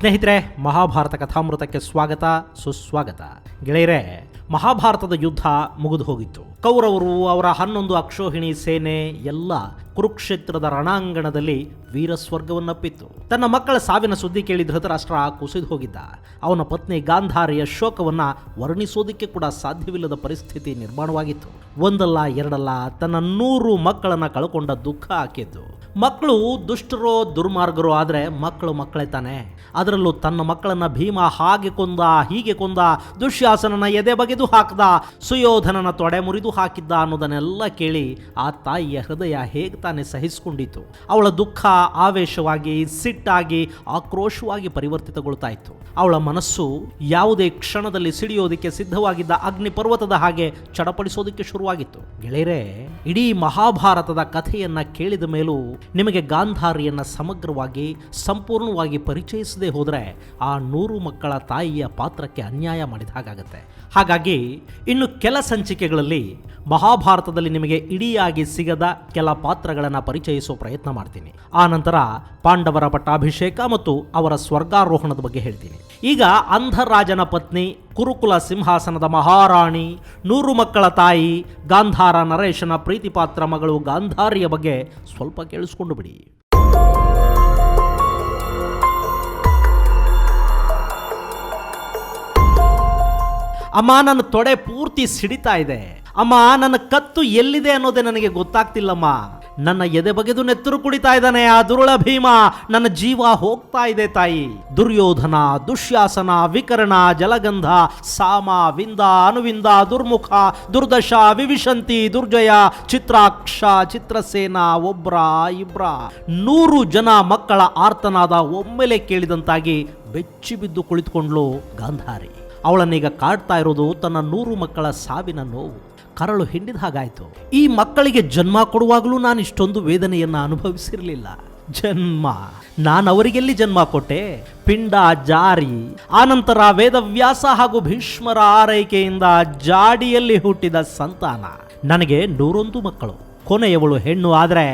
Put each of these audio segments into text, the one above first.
ಸ್ನೇಹಿತರೆ, ಮಹಾಭಾರತ ಕಥಾಮೃತಕ್ಕೆ ಸ್ವಾಗತ ಸುಸ್ವಾಗತ. ಗೆಳೆಯರೆ, ಮಹಾಭಾರತದ ಯುದ್ಧ ಮುಗಿದು ಹೋಗಿತ್ತು. ಕೌರವರು ಅವರ 11 ಅಕ್ಷೋಹಿಣಿ ಸೇನೆ ಎಲ್ಲ ಕುರುಕ್ಷೇತ್ರದ ರಣಾಂಗಣದಲ್ಲಿ ವೀರಸ್ವರ್ಗವನ್ನಪ್ಪಿತ್ತು. ತನ್ನ ಮಕ್ಕಳ ಸಾವಿನ ಸುದ್ದಿ ಕೇಳಿ ಧೃತರಾಷ್ಟ್ರ ಕುಸಿದು ಹೋಗಿದ್ದ. ಅವನ ಪತ್ನಿ ಗಾಂಧಾರಿಯ ಶೋಕವನ್ನ ವರ್ಣಿಸೋದಕ್ಕೆ ಕೂಡ ಸಾಧ್ಯವಿಲ್ಲದ ಪರಿಸ್ಥಿತಿ ನಿರ್ಮಾಣವಾಗಿತ್ತು. ಒಂದಲ್ಲ ಎರಡಲ್ಲ ತನ್ನ 100 ಮಕ್ಕಳನ್ನ ಕಳ್ಕೊಂಡ ದುಃಖ ಆಕಿದ್ದು. ಮಕ್ಕಳು ದುಷ್ಟರೋ ದುರ್ಮಾರ್ಗರೋ ಆದರೆ ಮಕ್ಕಳು ಮಕ್ಕಳೇ ತಾನೆ. ಅದರಲ್ಲೂ ತನ್ನ ಮಕ್ಕಳನ್ನ ಭೀಮ ಹಾಗೆ ಕೊಂದ ಹೀಗೆ ಕೊಂದ, ದುಶ್ಯಾಸನನ ಎದೆ ಬಗೆದು ಹಾಕಿದ, ಸುಯೋಧನನ ತೊಡೆ ಮುರಿದು ಹಾಕಿದ್ದ ಅನ್ನೋದನ್ನೆಲ್ಲ ಕೇಳಿ ಆ ತಾಯಿಯ ಹೃದಯ ಹೇಗೆ ತಾನೇ ಸಹಿಸಿಕೊಂಡಿತು. ಅವಳ ದುಃಖ ಆವೇಶವಾಗಿ, ಸಿಟ್ಟಾಗಿ, ಆಕ್ರೋಶವಾಗಿ ಪರಿವರ್ತಿತಗೊಳ್ತಾ ಇತ್ತು. ಅವಳ ಮನಸ್ಸು ಯಾವುದೇ ಕ್ಷಣದಲ್ಲಿ ಸಿಡಿಯೋದಕ್ಕೆ ಸಿದ್ಧವಾಗಿದ್ದ ಅಗ್ನಿ ಪರ್ವತದ ಹಾಗೆ ಚಡಪಡಿಸೋದಕ್ಕೆ ಶುರುವಾಗಿತ್ತು. ಗೆಳೆಯರೇ, ಇಡೀ ಮಹಾಭಾರತದ ಕಥೆಯನ್ನ ಕೇಳಿದ ಮೇಲೂ ನಿಮಗೆ ಗಾಂಧಾರಿಯನ್ನ ಸಮಗ್ರವಾಗಿ ಸಂಪೂರ್ಣವಾಗಿ ಪರಿಚಯಿಸದೆ ಹೋದರೆ ಆ 100 ಮಕ್ಕಳ ತಾಯಿಯ ಪಾತ್ರಕ್ಕೆ ಅನ್ಯಾಯ ಮಾಡಿದ ಹಾಗಾಗತ್ತೆ. ಹಾಗಾಗಿ ಇನ್ನು ಕೆಲ ಸಂಚಿಕೆಗಳಲ್ಲಿ ಮಹಾಭಾರತದಲ್ಲಿ ನಿಮಗೆ ಇಡಿಯಾಗಿ ಸಿಗದ ಕೆಲ ಪಾತ್ರಗಳನ್ನು ಪರಿಚಯಿಸುವ ಪ್ರಯತ್ನ ಮಾಡ್ತೀನಿ. ಆ ನಂತರ ಪಾಂಡವರ ಪಟ್ಟಾಭಿಷೇಕ ಮತ್ತು ಅವರ ಸ್ವರ್ಗಾರೋಹಣದ ಬಗ್ಗೆ ಹೇಳ್ತೀನಿ. ಈಗ ಅಂಧರಾಜನ ಪತ್ನಿ, ಕುರುಕುಲ ಸಿಂಹಾಸನದ ಮಹಾರಾಣಿ, 100 ಮಕ್ಕಳ ತಾಯಿ ಗಾಂಧಾರ ನರೇಶನ ಪ್ರೀತಿಪಾತ್ರ ಮಗಳು ಗಾಂಧಾರಿಯ ಬಗ್ಗೆ ಸ್ವಲ್ಪ ಕೇಳಿಸ್ಕೊಂಡು ಬಿಡಿ. ಅಮ್ಮ, ನನ್ನ ತೊಡೆ ಪೂರ್ತಿ ಸಿಡಿತಾ ಇದೆ. ಅಮ್ಮ, ನನ್ನ ಕತ್ತು ಎಲ್ಲಿದೆ ಅನ್ನೋದೇ ನನಗೆ ಗೊತ್ತಾಗ್ತಿಲ್ಲಮ್ಮ. ನನ್ನ ಎದೆ ಬಗೆದು ನೆತ್ತರು ಕುಡಿತಾ ಇದ್ದಾನೆ ಆ ದುರುಳ ಭೀಮ. ನನ್ನ ಜೀವ ಹೋಗ್ತಾ ಇದೆ ತಾಯಿ. ದುರ್ಯೋಧನ, ದುಶ್ಯಾಸನ, ವಿಕರ್ಣ, ಜಲಗಂಧ, ಸಾಮ, ವಿಂದ, ಅನುವಿಂದ, ದುರ್ಮುಖ, ದುರ್ದಶ, ವಿವಿಶಂತಿ, ದುರ್ಜಯ, ಚಿತ್ರಾಕ್ಷ, ಚಿತ್ರಸೇನ, ಒಬ್ರ ಇಬ್ರ 100 ಜನ ಮಕ್ಕಳ ಆರ್ತನಾದ ಒಮ್ಮೆಲೆ ಕೇಳಿದಂತಾಗಿ ಬೆಚ್ಚಿ ಬಿದ್ದು ಕುಳಿತುಕೊಂಡ್ಲು ಗಾಂಧಾರಿ. ಅವಳನ್ನೀಗ ಕಾಡ್ತಾ ಇರೋದು ತನ್ನ 100 ಮಕ್ಕಳ ಸಾವಿನ ನೋವು. ಕರಳು ಹಿಂಡಿದ ಹಾಗಾಯ್ತು. ಈ ಮಕ್ಕಳಿಗೆ ಜನ್ಮ ಕೊಡುವಾಗಲೂ ನಾನು ಇಷ್ಟೊಂದು ವೇದನೆಯನ್ನು ಅನುಭವಿಸಿರಲಿಲ್ಲ. ನಾನು ಅವರಿಗೆಲ್ಲಿ ಜನ್ಮ ಕೊಟ್ಟೆ? ಪಿಂಡ ಜಾರಿ, ಆನಂತರ ವೇದವ್ಯಾಸ ಹಾಗೂ ಭೀಷ್ಮರ ಆರೈಕೆಯಿಂದ ಜಾಡಿಯಲ್ಲಿ ಹುಟ್ಟಿದ ಸಂತಾನ. ನನಗೆ 101 ಮಕ್ಕಳು. ಕೊನೆಯವಳು ಹೆಣ್ಣು. ಆದರೆ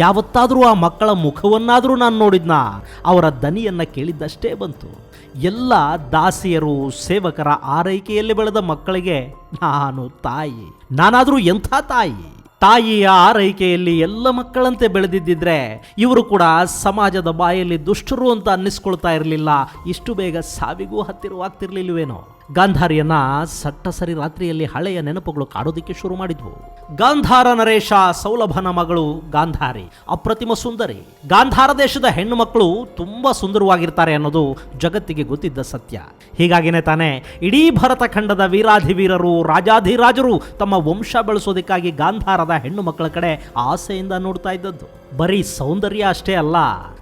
ಯಾವತ್ತಾದರೂ ಆ ಮಕ್ಕಳ ಮುಖವನ್ನಾದರೂ ನಾನು ನೋಡಿದ್ನ? ಅವರ ದನಿಯನ್ನು ಕೇಳಿದ್ದಷ್ಟೇ ಬಂತು. ಎಲ್ಲ ದಾಸಿಯರು, ಸೇವಕರ ಆರೈಕೆಯಲ್ಲಿ ಬೆಳೆದ ಮಕ್ಕಳಿಗೆ ನಾನು ತಾಯಿ. ನಾನಾದರೂ ಎಂಥ ತಾಯಿ? ತಾಯಿಯ ಆರೈಕೆಯಲ್ಲಿ ಎಲ್ಲ ಮಕ್ಕಳಂತೆ ಬೆಳೆದಿದ್ದಿದ್ರೆ ಇವರು ಕೂಡ ಸಮಾಜದ ಬಾಯಲ್ಲಿ ದುಷ್ಟರು ಅಂತ ಅನ್ನಿಸ್ಕೊಳ್ತಾ ಇರಲಿಲ್ಲ. ಇಷ್ಟು ಬೇಗ ಸಾವಿಗೂ ಹತ್ತಿರವಾಗ್ತಿರ್ಲಿಲ್ವೇನೋ. ಗಾಂಧಾರಿಯನ್ನ ಸಟ್ಟಸರಿ ರಾತ್ರಿಯಲ್ಲಿ ಹಳೆಯ ನೆನಪುಗಳು ಕಾಡೋದಿಕ್ಕೆ ಶುರು ಮಾಡಿದ್ವು. ಗಾಂಧಾರ ನರೇಶ ಸೌಲಭನ ಮಗಳು ಗಾಂಧಾರಿ ಅಪ್ರತಿಮ ಸುಂದರಿ. ಗಾಂಧಾರ ದೇಶದ ಹೆಣ್ಣು ಮಕ್ಕಳು ತುಂಬಾ ಸುಂದರವಾಗಿರ್ತಾರೆ ಅನ್ನೋದು ಜಗತ್ತಿಗೆ ಗೊತ್ತಿದ್ದ ಸತ್ಯ. ಹೀಗಾಗಿನೇ ತಾನೇ ಇಡೀ ಭರತ ಖಂಡದ ವೀರಾಧಿವೀರರು, ರಾಜಾಧಿರಾಜರು ತಮ್ಮ ವಂಶ ಬೆಳೆಸೋದಕ್ಕಾಗಿ ಗಾಂಧಾರದ ಹೆಣ್ಣು ಮಕ್ಕಳ ಕಡೆ ಆಸೆಯಿಂದ ನೋಡ್ತಾ ಇದ್ದದ್ದು. ಬರೀ ಸೌಂದರ್ಯ ಅಷ್ಟೇ ಅಲ್ಲ,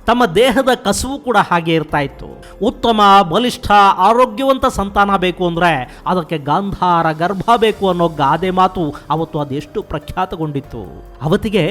ತಮ್ಮ ದೇಹದ ಕಸುವು ಕೂಡ ಹಾಗೆ ಇರ್ತಾ ಇತ್ತು. ಉತ್ತಮ, ಬಲಿಷ್ಠ, ಆರೋಗ್ಯವಂತ ಸಂತಾನ ಬೇಕು ಅಂದ್ರೆ ಅದಕ್ಕೆ ಗಾಂಧಾರ ಗರ್ಭ ಬೇಕು ಅನ್ನೋ ಗಾದೆ ಮಾತು ಅವತ್ತು ಅದೆಷ್ಟು ಪ್ರಖ್ಯಾತಗೊಂಡಿತ್ತು. ಅವತ್ತಿಗೆ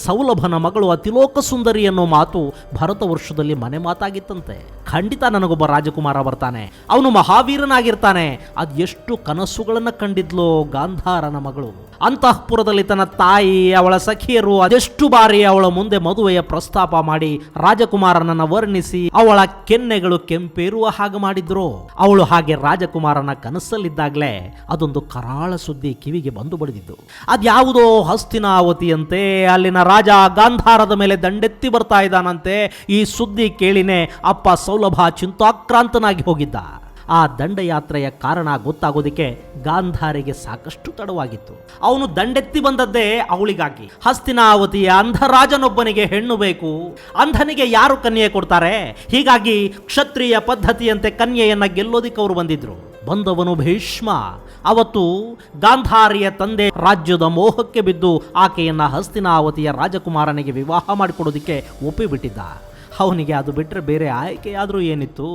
ಸೌಲಭನ ಮಗಳು ಅತಿಲೋಕ ಸುಂದರಿ ಅನ್ನೋ ಮಾತು ಭರತ ವರ್ಷದಲ್ಲಿ ಮನೆ ಮಾತಾಗಿತ್ತಂತೆ. ಖಂಡಿತ ನನಗೊಬ್ಬ ರಾಜಕುಮಾರ ಬರ್ತಾನೆ, ಅವನು ಮಹಾವೀರನಾಗಿರ್ತಾನೆ. ಅದೆಷ್ಟು ಕನಸುಗಳನ್ನು ಕಂಡಿದ್ಲೋ ಗಾಂಧಾರನ ಮಗಳು. ಅಂತಃಪುರದಲ್ಲಿ ತನ್ನ ತಾಯಿ, ಅವಳ ಸಖಿಯರು ಅದೆಷ್ಟು ಬಾರಿ ಅವಳ ಮುಂದೆ ಮದುವೆಯ ಪ್ರಸ್ತಾಪ ಮಾಡಿ ರಾಜಕುಮಾರನನ್ನ ವರ್ಣಿಸಿ ಅವಳ ಕೆನ್ನೆಗಳು ಕೆಂಪೇರುವ ಹಾಗೆ ಮಾಡಿದ್ರು. ಅವಳು ಹಾಗೆ ರಾಜಕುಮಾರನ ಕನಸಲ್ಲಿದ್ದಾಗಲೇ ಅದೊಂದು ಕರಾಳ ಸುದ್ದಿ ಕಿವಿಗೆ ಬಂದು ಬಡಿದಿದ್ದು. ಅದ್ಯಾವುದೋ ಹಸ್ತಿನಾವತಿಯಂತೆ ಅಲ್ಲಿನ ರಾಜ ಗಾಂಧಾರದ ಮೇಲೆ ದಂಡೆತ್ತಿ ಬರ್ತಾ ಇದ್ದಾನಂತೆ. ಈ ಸುದ್ದಿ ಕೇಳಿನೇ ಅಪ್ಪ ಸೌಲಭ ಚಿಂತಾಕ್ರಾಂತನಾಗಿ ಹೋಗಿದ್ದ. ಆ ದಂಡಯಾತ್ರೆಯ ಕಾರಣ ಗೊತ್ತಾಗೋದಿಕ್ಕೆ ಗಾಂಧಾರಿಗೆ ಸಾಕಷ್ಟು ತಡವಾಗಿತ್ತು. ಅವನು ದಂಡೆತ್ತಿ ಬಂದದ್ದೇ ಅವಳಿಗಾಗಿ. ಹಸ್ತಿನಾವತಿಯ ಅಂಧರಾಜನೊಬ್ಬನಿಗೆ ಹೆಣ್ಣು ಬೇಕು. ಅಂಧನಿಗೆ ಯಾರು ಕನ್ಯೆ ಕೊಡ್ತಾರೆ? ಹೀಗಾಗಿ ಕ್ಷತ್ರಿಯ ಪದ್ಧತಿಯಂತೆ ಕನ್ಯೆಯನ್ನ ಗೆಲ್ಲೋದಿಕ್ಕೆ ಅವರು ಬಂದಿದ್ರು. ಬಂದವನು ಭೀಷ್ಮ. ಅವತ್ತು ಗಾಂಧಾರಿಯ ತಂದೆ ರಾಜ್ಯದ ಮೋಹಕ್ಕೆ ಬಿದ್ದು ಆಕೆಯನ್ನ ಹಸ್ತಿನಾವತಿಯ ರಾಜಕುಮಾರನಿಗೆ ವಿವಾಹ ಮಾಡಿಕೊಡೋದಿಕ್ಕೆ ಒಪ್ಪಿಬಿಟ್ಟಿದ್ದ. ಅವನಿಗೆ ಅದು ಬಿಟ್ಟರೆ ಬೇರೆ ಆಯ್ಕೆಯಾದರೂ ಏನಿತ್ತು?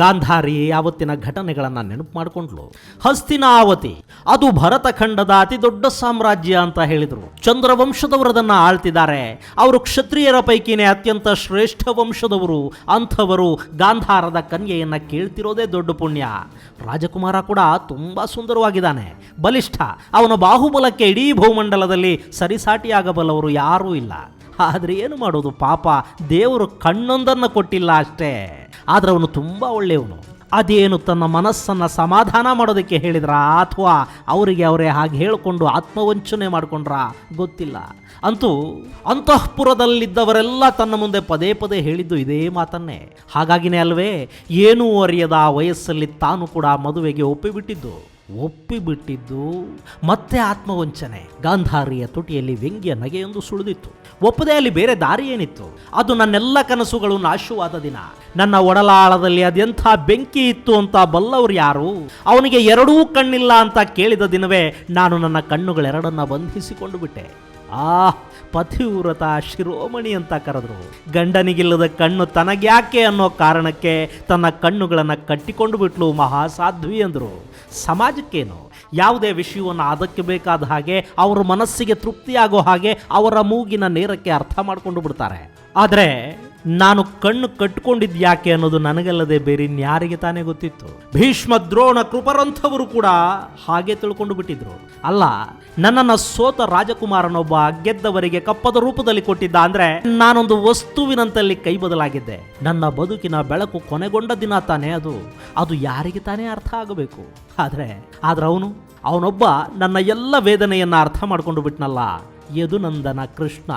ಗಾಂಧಾರಿ ಆವತ್ತಿನ ಘಟನೆಗಳನ್ನ ನೆನಪು ಮಾಡಿಕೊಂಡ್ಲು. ಹಸ್ತಿನಾವತಿ ಅದು ಭರತಖಂಡದ ಅತಿ ದೊಡ್ಡ ಸಾಮ್ರಾಜ್ಯ ಅಂತ ಹೇಳಿದ್ರು. ಚಂದ್ರವಂಶದವರದನ್ನ ಆಳ್ತಿದ್ದಾರೆ. ಅವರು ಕ್ಷತ್ರಿಯರ ಪೈಕಿನೇ ಅತ್ಯಂತ ಶ್ರೇಷ್ಠ ವಂಶದವರು. ಅಂಥವರು ಗಾಂಧಾರದ ಕನ್ಯೆಯನ್ನ ಕೇಳ್ತಿರೋದೇ ದೊಡ್ಡ ಪುಣ್ಯ. ರಾಜಕುಮಾರ ಕೂಡ ತುಂಬಾ ಸುಂದರವಾಗಿದ್ದಾನೆ, ಬಲಿಷ್ಠ. ಅವನ ಬಾಹುಬಲಕ್ಕೆ ಇಡೀ ಭೂಮಂಡಲದಲ್ಲಿ ಸರಿಸಾಟಿಯಾಗಬಲ್ಲವರು ಯಾರೂ ಇಲ್ಲ. ಆದರೆ ಏನು ಮಾಡೋದು, ಪಾಪ ದೇವರು ಕಣ್ಣೊಂದನ್ನು ಕೊಟ್ಟಿಲ್ಲ ಅಷ್ಟೇ. ಆದ್ರೆ ಅವನು ತುಂಬಾ ಒಳ್ಳೆಯವನು. ಅದೇನು ತನ್ನ ಮನಸ್ಸನ್ನು ಸಮಾಧಾನ ಮಾಡೋದಕ್ಕೆ ಹೇಳಿದ್ರ ಅಥವಾ ಅವರಿಗೆ ಅವರೇ ಹಾಗೆ ಹೇಳಿಕೊಂಡು ಆತ್ಮವಂಚನೆ ಮಾಡಿಕೊಂಡ್ರ ಗೊತ್ತಿಲ್ಲ. ಅಂತೂ ಅಂತಃಪುರದಲ್ಲಿದ್ದವರೆಲ್ಲ ತನ್ನ ಮುಂದೆ ಪದೇ ಪದೇ ಹೇಳಿದ್ದು ಇದೇ ಮಾತನ್ನೇ. ಹಾಗಾಗಿನೇ ಅಲ್ವೇ ಏನೂ ಅರಿಯದ ವಯಸ್ಸಲ್ಲಿ ತಾನು ಕೂಡ ಮದುವೆಗೆ ಒಪ್ಪಿಬಿಟ್ಟಿದ್ದು ಮತ್ತೆ ಆತ್ಮವಂಚನೆ. ಗಾಂಧಾರಿಯ ತುಟಿಯಲ್ಲಿ ವ್ಯಂಗ್ಯ ನಗೆಯೊಂದು ಸುಳಿದಿತ್ತು. ಒಪ್ಪದೆ ಅಲ್ಲಿ ಬೇರೆ ದಾರಿ ಏನಿತ್ತು? ಅದು ನನ್ನೆಲ್ಲ ಕನಸುಗಳು ನಾಶವಾದ ದಿನ. ನನ್ನ ಒಡಲಾಳದಲ್ಲಿ ಅದೆಂಥ ಬೆಂಕಿ ಇತ್ತು ಅಂತ ಬಲ್ಲವರು ಯಾರು? ಅವನಿಗೆ ಎರಡೂ ಕಣ್ಣಿಲ್ಲ ಅಂತ ಕೇಳಿದ ದಿನವೇ ನಾನು ನನ್ನ ಕಣ್ಣುಗಳೆರಡನ್ನ ಬಂಧಿಸಿಕೊಂಡು ಬಿಟ್ಟೆ. ಪತಿವ್ರತ ಶಿರೋಮಣಿ ಅಂತ ಕರೆದ್ರು. ಗಂಡನಿಗಿಲ್ಲದ ಕಣ್ಣು ತನಗ್ಯಾಕೆ ಅನ್ನೋ ಕಾರಣಕ್ಕೆ ತನ್ನ ಕಣ್ಣುಗಳನ್ನು ಕಟ್ಟಿಕೊಂಡು ಬಿಟ್ಲು ಮಹಾಸಾಧ್ವಿ ಅಂದರು. ಸಮಾಜಕ್ಕೇನು, ಯಾವುದೇ ವಿಷಯವನ್ನು ಅದಕ್ಕೆ ಬೇಕಾದ ಹಾಗೆ ಅವರ ಮನಸ್ಸಿಗೆ ತೃಪ್ತಿಯಾಗೋ ಹಾಗೆ ಅವರ ಮೂಗಿನ ನೇರಕ್ಕೆ ಅರ್ಥ ಮಾಡಿಕೊಂಡು ಬಿಡ್ತಾರೆ. ಆದರೆ ನಾನು ಕಣ್ಣು ಕಟ್ಟಿಕೊಂಡಿದ್ಯಾಕೆ ಅನ್ನೋದು ನನಗಲ್ಲದೆ ಬೇರೆ ಇನ್ಯಾರಿಗೆ ತಾನೇ ಗೊತ್ತಿತ್ತು. ಭೀಷ್ಮ, ದ್ರೋಣ, ಕೃಪರಂಥವರು ಕೂಡ ಹಾಗೆ ತಿಳ್ಕೊಂಡು ಬಿಟ್ಟಿದ್ರು. ಅಲ್ಲ, ನನ್ನನ್ನು ಸೋತ ರಾಜಕುಮಾರನೊಬ್ಬ ಗೆದ್ದವರಿಗೆ ಕಪ್ಪದ ರೂಪದಲ್ಲಿ ಕೊಟ್ಟಿದ್ದ ಅಂದ್ರೆ ನಾನೊಂದು ವಸ್ತುವಿನಂತಲ್ಲಿ ಕೈ ಬದಲಾಗಿದ್ದೆ. ನನ್ನ ಬದುಕಿನ ಬೆಳಕು ಕೊನೆಗೊಂಡ ದಿನ ತಾನೇ ಅದು ಯಾರಿಗೆ ತಾನೇ ಅರ್ಥ ಆಗಬೇಕು. ಆದ್ರೆ ಅವನೊಬ್ಬ ನನ್ನ ಎಲ್ಲ ವೇದನೆಯನ್ನ ಅರ್ಥ ಮಾಡ್ಕೊಂಡು ಬಿಟ್ನಲ್ಲ. ಯದುನಂದನ ಕೃಷ್ಣ.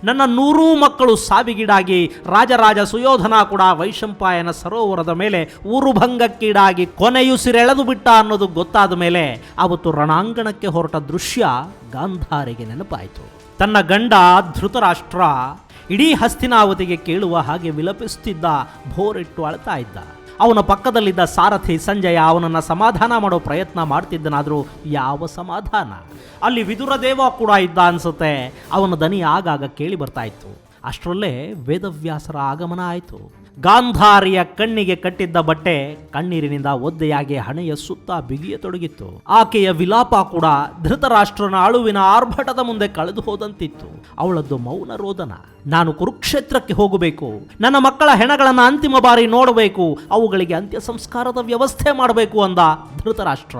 ನನ್ನ 100 ಮಕ್ಕಳು ಸಾವಿಗೀಡಾಗಿ ರಾಜರಾಜ ಸುಯೋಧನ ಕೂಡ ವೈಶಂಪಾಯನ ಸರೋವರದ ಮೇಲೆ ಊರುಭಂಗಕ್ಕೀಡಾಗಿ ಕೊನೆಯುಸಿರೆಳೆದು ಬಿಟ್ಟ ಅನ್ನೋದು ಗೊತ್ತಾದ ಮೇಲೆ ಅವತ್ತು ರಣಾಂಗಣಕ್ಕೆ ಹೊರಟ ದೃಶ್ಯ ಗಾಂಧಾರಿಗೆ ನೆನಪಾಯಿತು. ತನ್ನ ಗಂಡ ಧೃತರಾಷ್ಟ್ರ ಇಡೀ ಹಸ್ತಿನಾವತಿಗೆ ಕೇಳುವ ಹಾಗೆ ವಿಲಪಿಸುತ್ತಿದ್ದ, ಭೋರಿಟ್ಟು ಅಳ್ತಾ ಇದ್ದ. ಅವನ ಪಕ್ಕದಲ್ಲಿದ್ದ ಸಾರಥಿ ಸಂಜಯ ಅವನನ್ನು ಸಮಾಧಾನ ಮಾಡೋ ಪ್ರಯತ್ನ ಮಾಡ್ತಿದ್ದನಾದರೂ ಯಾವ ಸಮಾಧಾನ? ಅಲ್ಲಿ ವಿದುರದೇವ ಕೂಡ ಇದ್ದ ಅನ್ಸುತ್ತೆ. ಅವನ ದನಿ ಆಗಾಗ ಕೇಳಿ ಬರ್ತಾ ಇತ್ತು. ಅಷ್ಟರಲ್ಲೇ ವೇದವ್ಯಾಸರ ಆಗಮನ ಆಯಿತು. ಗಾಂಧಾರಿಯ ಕಣ್ಣಿಗೆ ಕಟ್ಟಿದ್ದ ಬಟ್ಟೆ ಕಣ್ಣೀರಿನಿಂದ ಒದ್ದೆಯಾಗಿ ಹಣೆಯ ಸುತ್ತ ಬಿಗಿಯತೊಡಗಿತ್ತು. ಆಕೆಯ ವಿಲಾಪ ಕೂಡ ಧೃತರಾಷ್ಟ್ರನ ಅಳುವಿನ ಆರ್ಭಟದ ಮುಂದೆ ಕಳೆದು ಹೋದಂತಿತ್ತು. ಅವಳದ್ದು ಮೌನ ರೋದನ. ನಾನು ಕುರುಕ್ಷೇತ್ರಕ್ಕೆ ಹೋಗಬೇಕು, ನನ್ನ ಮಕ್ಕಳ ಹೆಣಗಳನ್ನು ಅಂತಿಮ ಬಾರಿ ನೋಡಬೇಕು, ಅವುಗಳಿಗೆ ಅಂತ್ಯ ಸಂಸ್ಕಾರದ ವ್ಯವಸ್ಥೆ ಮಾಡಬೇಕು ಅಂದ ಧೃತರಾಷ್ಟ್ರ.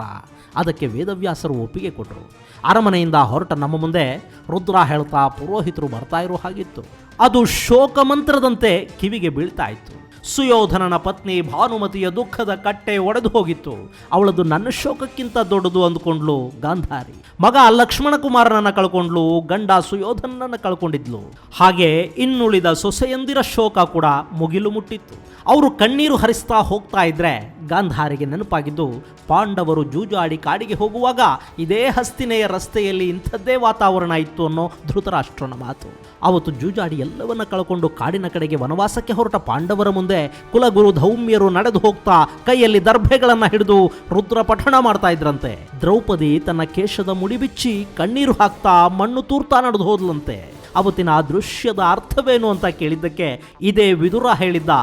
ಅದಕ್ಕೆ ವೇದವ್ಯಾಸರು ಒಪ್ಪಿಗೆ ಕೊಟ್ಟರು. ಅರಮನೆಯಿಂದ ಹೊರಟ ನಮ್ಮ ಮುಂದೆ ರುದ್ರ ಹೇಳ್ತಾ ಪುರೋಹಿತರು ಬರ್ತಾ ಇರೋ ಹಾಗಿತ್ತು. ಅದು ಶೋಕ ಮಂತ್ರದಂತೆ ಕಿವಿಗೆ ಬೀಳ್ತಾ ಇತ್ತು. ಸುಯೋಧನನ ಪತ್ನಿ ಭಾನುಮತಿಯ ದುಃಖದ ಕಟ್ಟೆ ಒಡೆದು ಹೋಗಿತ್ತು. ಅವಳದು ನನ್ನ ಶೋಕಕ್ಕಿಂತ ದೊಡ್ಡದು ಅಂದುಕೊಂಡ್ಲು ಗಾಂಧಾರಿ. ಮಗ ಲಕ್ಷ್ಮಣ ಕುಮಾರನನ್ನ ಕಳ್ಕೊಂಡ್ಲು, ಗಂಡ ಸುಯೋಧನನ್ನ ಕಳ್ಕೊಂಡಿದ್ಲು. ಹಾಗೆ ಇನ್ನುಳಿದ ಸೊಸೆಯಂದಿರ ಶೋಕ ಕೂಡ ಮುಗಿಲು ಮುಟ್ಟಿತ್ತು. ಅವರು ಕಣ್ಣೀರು ಹರಿಸ್ತಾ ಹೋಗ್ತಾ ಇದ್ರೆ ಗಾಂಧಾರಿಗೆ ನೆನಪಾಗಿದ್ದು, ಪಾಂಡವರು ಜೂಜಾಡಿ ಕಾಡಿಗೆ ಹೋಗುವಾಗ ಇದೇ ಹಸ್ತಿನೆಯ ರಸ್ತೆಯಲ್ಲಿ ಇಂಥದ್ದೇ ವಾತಾವರಣ ಇತ್ತು ಅನ್ನೋ ಧೃತರಾಷ್ಟ್ರನ ಮಾತು. ಅವತ್ತು ಜೂಜಾಡಿ ಎಲ್ಲವನ್ನ ಕಳ್ಕೊಂಡು ಕಾಡಿನ ಕಡೆಗೆ ವನವಾಸಕ್ಕೆ ಹೊರಟ ಪಾಂಡವರ ಮುಂದೆ ಕುಲಗುರು ಧೌಮ್ಯರು ನಡೆದು ಹೋಗ್ತಾ ಕೈಯಲ್ಲಿ ದರ್ಭೆಗಳನ್ನ ಹಿಡಿದು ರುದ್ರ ಪಠಣ ಮಾಡ್ತಾ ಇದ್ರಂತೆ. ದ್ರೌಪದಿ ತನ್ನ ಕೇಶದ ಮುಡಿಬಿಚ್ಚಿ ಕಣ್ಣೀರು ಹಾಕ್ತಾ ಮಣ್ಣು ತೂರ್ತಾ ನಡೆದು ಹೋದ್ಲಂತೆ. ಅವತ್ತಿನ ಆ ದೃಶ್ಯದ ಅರ್ಥವೇನು ಅಂತ ಕೇಳಿದ್ದಕ್ಕೆ ಇದೇ ವಿದುರ ಹೇಳಿದ್ದ,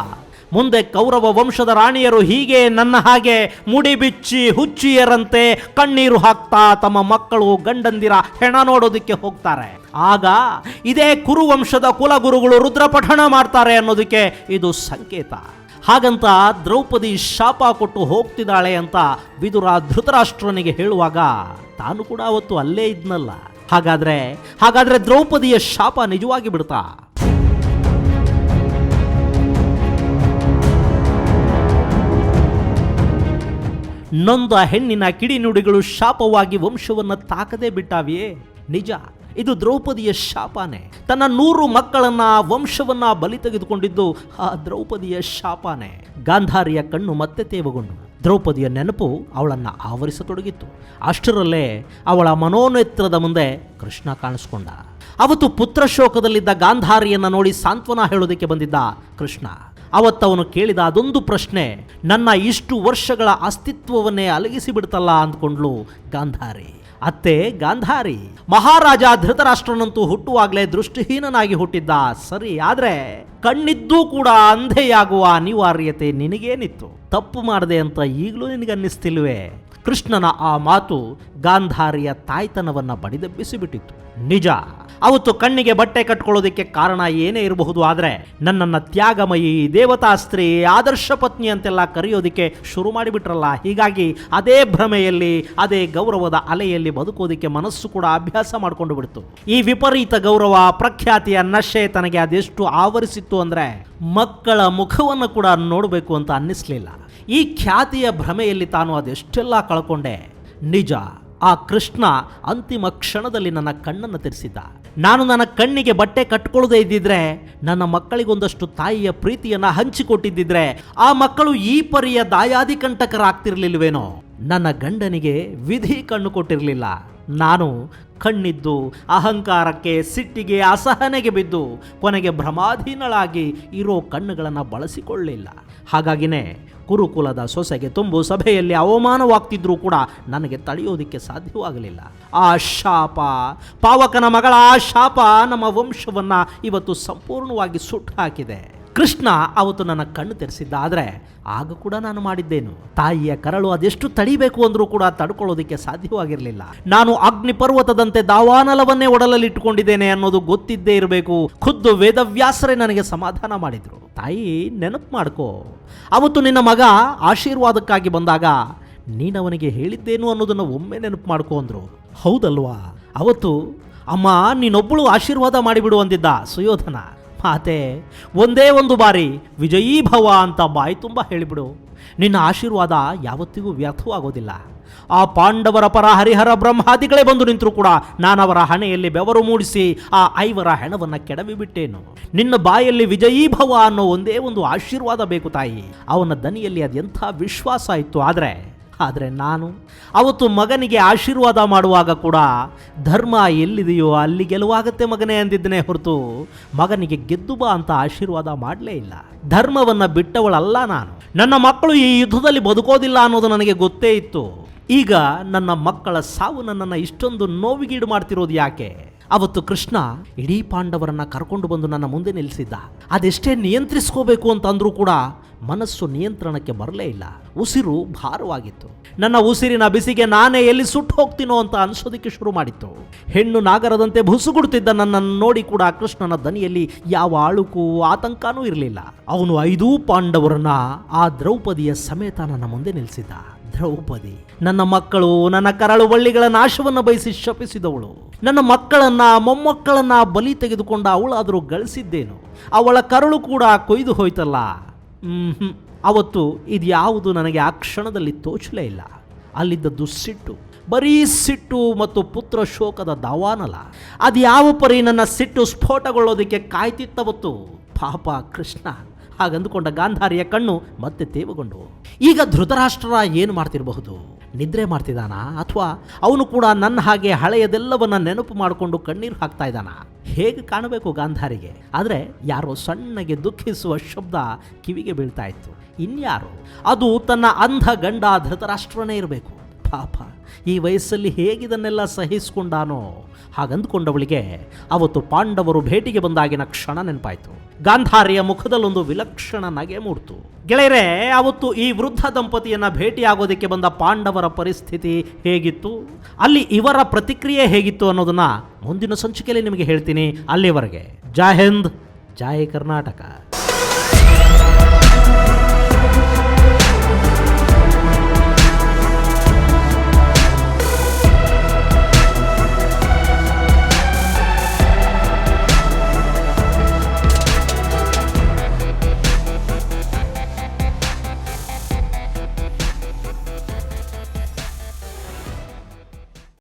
ಮುಂದೆ ಕೌರವ ವಂಶದ ರಾಣಿಯರು ಹೀಗೆ ನನ್ನ ಹಾಗೆ ಮುಡಿ ಬಿಚ್ಚಿ ಹುಚ್ಚಿಯರಂತೆ ಕಣ್ಣೀರು ಹಾಕ್ತಾ ತಮ್ಮ ಮಕ್ಕಳು ಗಂಡಂದಿರ ಹೆಣ ನೋಡೋದಕ್ಕೆ ಹೋಗ್ತಾರೆ. ಆಗ ಇದೇ ಕುರುವಂಶದ ಕುಲಗುರುಗಳು ರುದ್ರಪಠಣ ಮಾಡ್ತಾರೆ ಅನ್ನೋದಕ್ಕೆ ಇದು ಸಂಕೇತ. ಹಾಗಂತ ದ್ರೌಪದಿ ಶಾಪ ಕೊಟ್ಟು ಹೋಗ್ತಿದ್ದಾಳೆ ಅಂತ ವಿದುರ ಧೃತರಾಷ್ಟ್ರನಿಗೆ ಹೇಳುವಾಗ ತಾನು ಕೂಡ ಅವತ್ತು ಅಲ್ಲೇ ಇದ್ನಲ್ಲ. ಹಾಗಾದ್ರೆ ದ್ರೌಪದಿಯ ಶಾಪ ನಿಜವಾಗಿ ಬಿಡ್ತಾ? ನೊಂದ ಹೆಣ್ಣಿನ ಕಿಡಿನುಡಿಗಳು ಶಾಪವಾಗಿ ವಂಶವನ್ನು ತಾಕದೇ ಬಿಟ್ಟಾವಿಯೇ? ನಿಜ, ಇದು ದ್ರೌಪದಿಯ ಶಾಪನೇ. ತನ್ನ 100 ಮಕ್ಕಳನ್ನ ವಂಶವನ್ನ ಬಲಿ ತೆಗೆದುಕೊಂಡಿದ್ದು ಆ ದ್ರೌಪದಿಯ ಶಾಪನೇ. ಗಾಂಧಾರಿಯ ಕಣ್ಣು ಮತ್ತೆ ತೇವಗೊಂಡು ದ್ರೌಪದಿಯ ನೆನಪು ಅವಳನ್ನ ಆವರಿಸತೊಡಗಿತ್ತು. ಅಷ್ಟರಲ್ಲೇ ಅವಳ ಮನೋನೇತ್ರದ ಮುಂದೆ ಕೃಷ್ಣ ಕಾಣಿಸ್ಕೊಂಡ. ಅವತ್ತು ಪುತ್ರ ಶೋಕದಲ್ಲಿದ್ದ ಗಾಂಧಾರಿಯನ್ನ ನೋಡಿ ಸಾಂತ್ವನ ಹೇಳೋದಕ್ಕೆ ಬಂದಿದ್ದ ಕೃಷ್ಣ. ಅವತ್ತವನು ಕೇಳಿದ ಅದೊಂದು ಪ್ರಶ್ನೆ ನನ್ನ ಇಷ್ಟು ವರ್ಷಗಳ ಅಸ್ತಿತ್ವವನ್ನೇ ಅಲಗಿಸಿ ಬಿಡ್ತಲ್ಲ ಅಂದ್ಕೊಂಡ್ಲು ಗಾಂಧಾರಿ. ಅತ್ತೆ ಗಾಂಧಾರಿ. ಮಹಾರಾಜ ಧೃತರಾಷ್ಟ್ರನಂತೂ ಹುಟ್ಟುವಾಗಲೇ ದೃಷ್ಟಿಹೀನನಾಗಿ ಹುಟ್ಟಿದ್ದ, ಸರಿ, ಆದ್ರೆ ಕಣ್ಣಿದ್ದೂ ಕೂಡ ಅಂಧೆಯಾಗುವ ಅನಿವಾರ್ಯತೆ ನಿನಗೇನಿತ್ತು? ತಪ್ಪು ಮಾಡಿದೆ ಅಂತ ಈಗಲೂ ನಿನಗನ್ನಿಸ್ತಿಲ್ವೇ? ಕೃಷ್ಣನ ಆ ಮಾತು ಗಾಂಧಾರಿಯ ತಾಯ್ತನವನ್ನ ಬಡಿದೆಬ್ಬಿಸಿಬಿಟ್ಟಿತ್ತು. ನಿಜ, ಅವತ್ತು ಕಣ್ಣಿಗೆ ಬಟ್ಟೆ ಕಟ್ಕೊಳ್ಳೋದಕ್ಕೆ ಕಾರಣ ಏನೇ ಇರಬಹುದು, ಆದರೆ ನನ್ನನ್ನು ತ್ಯಾಗಮಯಿ, ದೇವತಾ ಸ್ತ್ರೀ, ಆದರ್ಶ ಪತ್ನಿ ಅಂತೆಲ್ಲ ಕರೆಯೋದಕ್ಕೆ ಶುರು ಮಾಡಿಬಿಟ್ರಲ್ಲ. ಹೀಗಾಗಿ ಅದೇ ಭ್ರಮೆಯಲ್ಲಿ, ಅದೇ ಗೌರವದ ಅಲೆಯಲ್ಲಿ ಬದುಕೋದಕ್ಕೆ ಮನಸ್ಸು ಕೂಡ ಅಭ್ಯಾಸ ಮಾಡಿಕೊಂಡು ಬಿಡ್ತು. ಈ ವಿಪರೀತ ಗೌರವ, ಪ್ರಖ್ಯಾತಿಯ ನಶೆ ತನಗೆ ಅದೆಷ್ಟು ಆವರಿಸಿತ್ತು ಅಂದರೆ ಮಕ್ಕಳ ಮುಖವನ್ನು ಕೂಡ ನೋಡಬೇಕು ಅಂತ ಅನ್ನಿಸ್ಲಿಲ್ಲ. ಈ ಖ್ಯಾತಿಯ ಭ್ರಮೆಯಲ್ಲಿ ತಾನು ಅದೆಷ್ಟೆಲ್ಲ ಕಳ್ಕೊಂಡೆ. ನಿಜ, ಆ ಕೃಷ್ಣ ಅಂತಿಮ ಕ್ಷಣದಲ್ಲಿ ನನ್ನ ಕಣ್ಣನ್ನು ತೆರೆಸಿದ್ದ. ನಾನು ನನ್ನ ಕಣ್ಣಿಗೆ ಬಟ್ಟೆ ಕಟ್ಕೊಳ್ಳದೆ ಇದ್ದಿದ್ರೆ, ನನ್ನ ಮಕ್ಕಳಿಗೊಂದಷ್ಟು ತಾಯಿಯ ಪ್ರೀತಿಯನ್ನು ಹಂಚಿಕೊಟ್ಟಿದ್ದಿದ್ರೆ, ಆ ಮಕ್ಕಳು ಈ ಪರಿಯ ದಾಯಾದಿ ಕಂಟಕರಾಗ್ತಿರ್ಲಿಲ್ವೇನೋ. ನನ್ನ ಗಂಡನಿಗೆ ವಿಧಿ ಕಣ್ಣು ಕೊಟ್ಟಿರಲಿಲ್ಲ. ನಾನು ಕಣ್ಣಿದ್ದು ಅಹಂಕಾರಕ್ಕೆ, ಸಿಟ್ಟಿಗೆ, ಅಸಹನೆಗೆ ಬಿದ್ದು ಕೊನೆಗೆ ಭ್ರಮಾಧೀನಳಾಗಿ ಇರೋ ಕಣ್ಣುಗಳನ್ನು ಬಳಸಿಕೊಳ್ಳಲಿಲ್ಲ. ಹಾಗಾಗಿನೇ ಕುರುಕುಲದ ಸೊಸೆಗೆ ತುಂಬು ಸಭೆಯಲ್ಲಿ ಅವಮಾನವಾಗ್ತಿದ್ರೂ ಕೂಡ ನನಗೆ ತಡೆಯೋದಕ್ಕೆ ಸಾಧ್ಯವಾಗಲಿಲ್ಲ. ಆ ಶಾಪ, ಪಾವಕನ ಮಗಳ ಆ ಶಾಪ ನಮ್ಮ ವಂಶವನ್ನ ಇವತ್ತು ಸಂಪೂರ್ಣವಾಗಿ ಸುಟ್ಟು ಹಾಕಿದೆ. ಕೃಷ್ಣ ಅವತ್ತು ನನ್ನ ಕಣ್ಣು ತೆರೆಸಿದ್ದ, ಆದರೆ ಆಗ ಕೂಡ ನಾನು ಮಾಡಿದ್ದೇನು? ತಾಯಿಯ ಕರಳು ಅದೆಷ್ಟು ತಡಿಬೇಕು ಅಂದ್ರೂ ಕೂಡ ತಡ್ಕೊಳ್ಳೋದಕ್ಕೆ ಸಾಧ್ಯವಾಗಿರಲಿಲ್ಲ. ನಾನು ಅಗ್ನಿ ಪರ್ವತದಂತೆ ದಾವಾನಲವನ್ನೇ ಒಡಲಲ್ಲಿಟ್ಟುಕೊಂಡಿದ್ದೇನೆ ಅನ್ನೋದು ಗೊತ್ತಿದ್ದೇ ಇರಬೇಕು. ಖುದ್ದು ವೇದವ್ಯಾಸರೇ ನನಗೆ ಸಮಾಧಾನ ಮಾಡಿದ್ರು. ತಾಯಿ, ನೆನಪು ಮಾಡ್ಕೋ, ಅವತ್ತು ನಿನ್ನ ಮಗ ಆಶೀರ್ವಾದಕ್ಕಾಗಿ ಬಂದಾಗ ನೀನವನಿಗೆ ಹೇಳಿದ್ದೇನು ಅನ್ನೋದನ್ನು ಒಮ್ಮೆ ನೆನಪು ಮಾಡ್ಕೋ ಅಂದ್ರು. ಹೌದಲ್ವಾ? ಅವತ್ತು ಅಮ್ಮ ನೀನೊಬ್ಬಳು ಆಶೀರ್ವಾದ ಮಾಡಿಬಿಡು ಅಂದಿದ್ದ ಸುಯೋಧನ. ಮಾತೆ, ಒಂದೇ ಒಂದು ಬಾರಿ ವಿಜಯೀಭವ ಅಂತ ಬಾಯಿ ತುಂಬ ಹೇಳಿಬಿಡು. ನಿನ್ನ ಆಶೀರ್ವಾದ ಯಾವತ್ತಿಗೂ ವ್ಯರ್ಥವಾಗೋದಿಲ್ಲ. ಆ ಪಾಂಡವರ ಪರ ಹರಿಹರ ಬ್ರಹ್ಮಾದಿಗಳೇ ಬಂದು ನಿಂತರೂ ಕೂಡ ನಾನವರ ಹಣೆಯಲ್ಲಿ ಬೆವರು ಮೂಡಿಸಿ ಆ 5 ಹೆಣವನ್ನು ಕೆಡವಿಬಿಟ್ಟೇನು. ನಿನ್ನ ಬಾಯಲ್ಲಿ ವಿಜಯೀಭವ ಅನ್ನೋ ಒಂದೇ ಒಂದು ಆಶೀರ್ವಾದ ಬೇಕು ತಾಯಿ. ಅವನ ದನಿಯಲ್ಲಿ ಅದೆಂಥ ವಿಶ್ವಾಸ ಇತ್ತು. ಆದರೆ ನಾನು ಅವತ್ತು ಮಗನಿಗೆ ಆಶೀರ್ವಾದ ಮಾಡುವಾಗ ಕೂಡ ಧರ್ಮ ಎಲ್ಲಿದೆಯೋ ಅಲ್ಲಿ ಗೆಲುವಾಗತ್ತೆ ಮಗನೇ ಅಂದಿದ್ದನೇ ಹೊರತು ಮಗನಿಗೆ ಗೆದ್ದು ಬಾ ಅಂತ ಆಶೀರ್ವಾದ ಮಾಡಲೇ ಇಲ್ಲ. ಧರ್ಮವನ್ನು ಬಿಟ್ಟವಳಲ್ಲ ನಾನು. ನನ್ನ ಮಕ್ಕಳು ಈ ಯುದ್ಧದಲ್ಲಿ ಬದುಕೋದಿಲ್ಲ ಅನ್ನೋದು ನನಗೆ ಗೊತ್ತೇ ಇತ್ತು. ಈಗ ನನ್ನ ಮಕ್ಕಳ ಸಾವು ನನ್ನನ್ನು ಇಷ್ಟೊಂದು ನೋವಿಗೀಡು ಮಾಡ್ತಿರೋದು ಯಾಕೆ? ಅವತ್ತು ಕೃಷ್ಣ ಇಡೀ ಪಾಂಡವರನ್ನ ಕರ್ಕೊಂಡು ಬಂದು ನನ್ನ ಮುಂದೆ ನಿಲ್ಲಿಸಿದ್ದ. ಅದೆಷ್ಟೇ ನಿಯಂತ್ರಿಸ್ಕೋಬೇಕು ಅಂತಂದ್ರೂ ಕೂಡ ಮನಸ್ಸು ನಿಯಂತ್ರಣಕ್ಕೆ ಬರಲೇ ಇಲ್ಲ. ಉಸಿರು ಭಾರವಾಗಿತ್ತು. ನನ್ನ ಉಸಿರಿನ ಬಿಸಿಗೆ ನಾನೇ ಎಲ್ಲಿ ಸುಟ್ಟು ಹೋಗ್ತೀನೋ ಅಂತ ಅನ್ಸೋದಕ್ಕೆ ಶುರು ಮಾಡಿತ್ತು. ಹೆಣ್ಣು ನಾಗರದಂತೆ ಬುಸುಗುಡುತ್ತಿದ್ದ ನನ್ನನ್ನು ನೋಡಿ ಕೂಡ ಕೃಷ್ಣನ ದನಿಯಲ್ಲಿ ಯಾವ ಅಳುಕು, ಆತಂಕನೂ ಇರಲಿಲ್ಲ. ಅವನು 5 ಪಾಂಡವರನ್ನ ಆ ದ್ರೌಪದಿಯ ಸಮೇತ ನನ್ನ ಮುಂದೆ ನಿಲ್ಲಿಸಿದ್ದ. ದ್ರೌಪದಿ ನನ್ನ ಮಕ್ಕಳು, ನನ್ನ ಕರಳು ಬಳ್ಳಿಗಳ ನಾಶವನ್ನು ಬಯಸಿ ಶಪಿಸಿದವಳು. ನನ್ನ ಮಕ್ಕಳನ್ನ, ಮೊಮ್ಮಕ್ಕಳನ್ನ ಬಲಿ ತೆಗೆದುಕೊಂಡ ಅವಳಾದರೂ ಗಳಿಸಿದ್ದೇನು? ಅವಳ ಕರಳು ಕೂಡ ಕೊಯ್ದು ಹೋಯ್ತಲ್ಲ. ಅವತ್ತು ಇದ್ಯಾವುದು ನನಗೆ ಆ ಕ್ಷಣದಲ್ಲಿ ತೋಚಲೇ ಇಲ್ಲ. ಅಲ್ಲಿದ್ದದ್ದು ಸಿಟ್ಟು, ಬರೀ ಸಿಟ್ಟು ಮತ್ತು ಪುತ್ರ ಶೋಕದ ದಾವಾನಲ. ಅದ್ಯಾವ ಪರಿ ನನ್ನ ಸಿಟ್ಟು ಸ್ಫೋಟಗೊಳ್ಳೋದಕ್ಕೆ ಕಾಯ್ತಿತ್ತವತ್ತು. ಪಾಪ ಕೃಷ್ಣ. ಹಾಗಂದುಕೊಂಡ ಗಾಂಧಾರಿಯ ಕಣ್ಣು ಮತ್ತೆ ತೇವಗೊಂಡು. ಈಗ ಧೃತರಾಷ್ಟ್ರ ಏನು ಮಾಡ್ತಿರಬಹುದು? ನಿದ್ರೆ ಮಾಡ್ತಿದ್ದಾನ? ಅಥವಾ ಅವನು ಕೂಡ ನನ್ನ ಹಾಗೆ ಹಳೆಯದೆಲ್ಲವನ್ನ ನೆನಪು ಮಾಡಿಕೊಂಡು ಕಣ್ಣೀರು ಹಾಕ್ತಾ ಇದ್ದಾನ? ಹೇಗೆ ಕಾಣಬೇಕು ಗಾಂಧಾರಿಗೆ? ಆದರೆ ಯಾರೋ ಸಣ್ಣಗೆ ದುಃಖಿಸುವ ಶಬ್ದ ಕಿವಿಗೆ ಬೀಳ್ತಾ ಇತ್ತು. ಇನ್ಯಾರು? ಅದು ತನ್ನ ಅಂಧ ಗಂಡ ಧೃತರಾಷ್ಟ್ರನೇ ಇರಬೇಕು. ಪಾಪ, ಈ ವಯಸ್ಸಲ್ಲಿ ಹೇಗಿದನ್ನೆಲ್ಲ ಸಹಿಸಿಕೊಂಡಾನೋ? ಹಾಗಂದುಕೊಂಡವಳಿಗೆ ಅವತ್ತು ಪಾಂಡವರು ಭೇಟಿಗೆ ಬಂದಾಗಿನ ಕ್ಷಣ ನೆನಪಾಯಿತು. ಗಾಂಧಾರಿಯ ಮುಖದಲ್ಲೊಂದು ವಿಲಕ್ಷಣ ನಗೆ ಮೂಡ್ತು. ಗೆಳೆಯರೇ, ಅವತ್ತು ಈ ವೃದ್ಧ ದಂಪತಿಯನ್ನ ಭೇಟಿಯಾಗೋದಕ್ಕೆ ಬಂದ ಪಾಂಡವರ ಪರಿಸ್ಥಿತಿ ಹೇಗಿತ್ತು, ಅಲ್ಲಿ ಇವರ ಪ್ರತಿಕ್ರಿಯೆ ಹೇಗಿತ್ತು ಅನ್ನೋದನ್ನ ಮುಂದಿನ ಸಂಚಿಕೆಯಲ್ಲಿ ನಿಮಗೆ ಹೇಳ್ತೀನಿ. ಅಲ್ಲಿವರೆಗೆ ಜೈ ಹಿಂದ್, ಜೈ ಕರ್ನಾಟಕ.